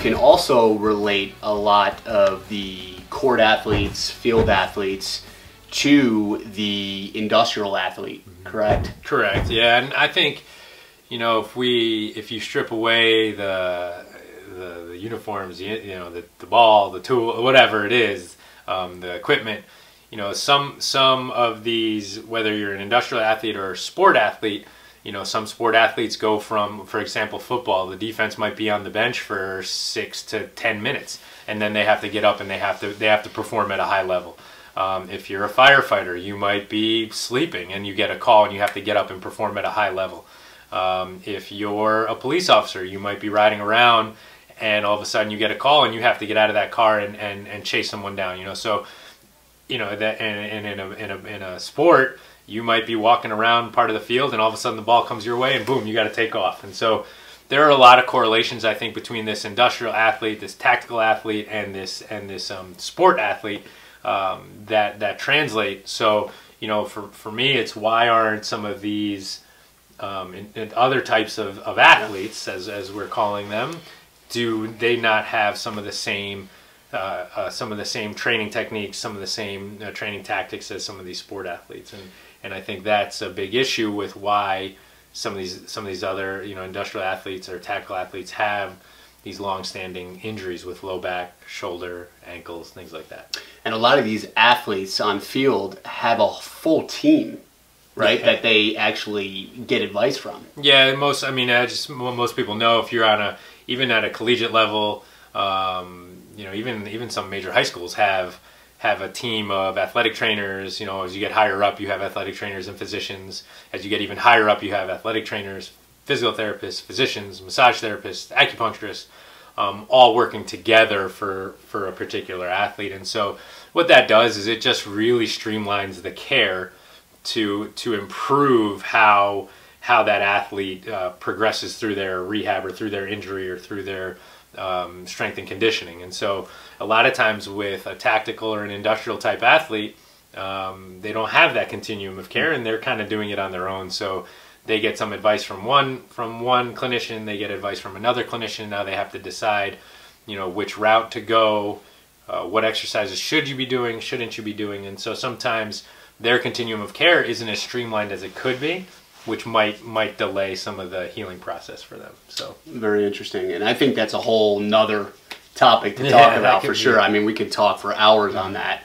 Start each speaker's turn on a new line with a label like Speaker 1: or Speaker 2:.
Speaker 1: can also relate a lot of the court athletes, field athletes, to the industrial athlete, correct?
Speaker 2: Correct. Yeah, and I think, you know, if you strip away the uniforms, the ball, the tool, whatever it is, the equipment, you know, some of these, whether you're an industrial athlete or a sport athlete, you know, some sport athletes go from, for example, football, the defense might be on the bench for 6 to 10 minutes, and then they have to get up and they have to perform at a high level. If you're a firefighter, you might be sleeping and you get a call and you have to get up and perform at a high level. If you're a police officer, you might be riding around and all of a sudden you get a call and you have to get out of that car and chase someone down, you know. So, you know, that and in a sport, you might be walking around part of the field and all of a sudden the ball comes your way and boom, you got to take off. And so there are a lot of correlations, I think, between this industrial athlete, this tactical athlete, and this sport athlete that translate. So, you know, for me, it's why aren't some of these and other types of athletes, as we're calling them, do they not have some of the same training techniques, some of the same training tactics as some of these sport athletes? And I think that's a big issue with why some of these other, you know, industrial athletes or tactical athletes have these long-standing injuries with low back, shoulder, ankles, things like that.
Speaker 1: And a lot of these athletes on field have a full team, right, that they actually get advice from.
Speaker 2: Yeah, most people know, if you're even at a collegiate level, you know, even some major high schools have a team of athletic trainers. You know, as you get higher up, you have athletic trainers and physicians. As you get even higher up, you have athletic trainers, physical therapists, physicians, massage therapists, acupuncturists, all working together for a particular athlete. And so what that does is it just really streamlines the care to improve how that athlete progresses through their rehab or through their injury or through their strength and conditioning. And so a lot of times with a tactical or an industrial type athlete, they don't have that continuum of care and they're kind of doing it on their own. So they get some advice from one clinician, they get advice from another clinician. Now they have to decide, you know, which route to go, what exercises should you be doing, shouldn't you be doing. And so sometimes their continuum of care isn't as streamlined as it could be, which might delay some of the healing process for them. So
Speaker 1: very interesting, and I think that's a whole nother topic to talk about for sure. I mean, we could talk for hours on that.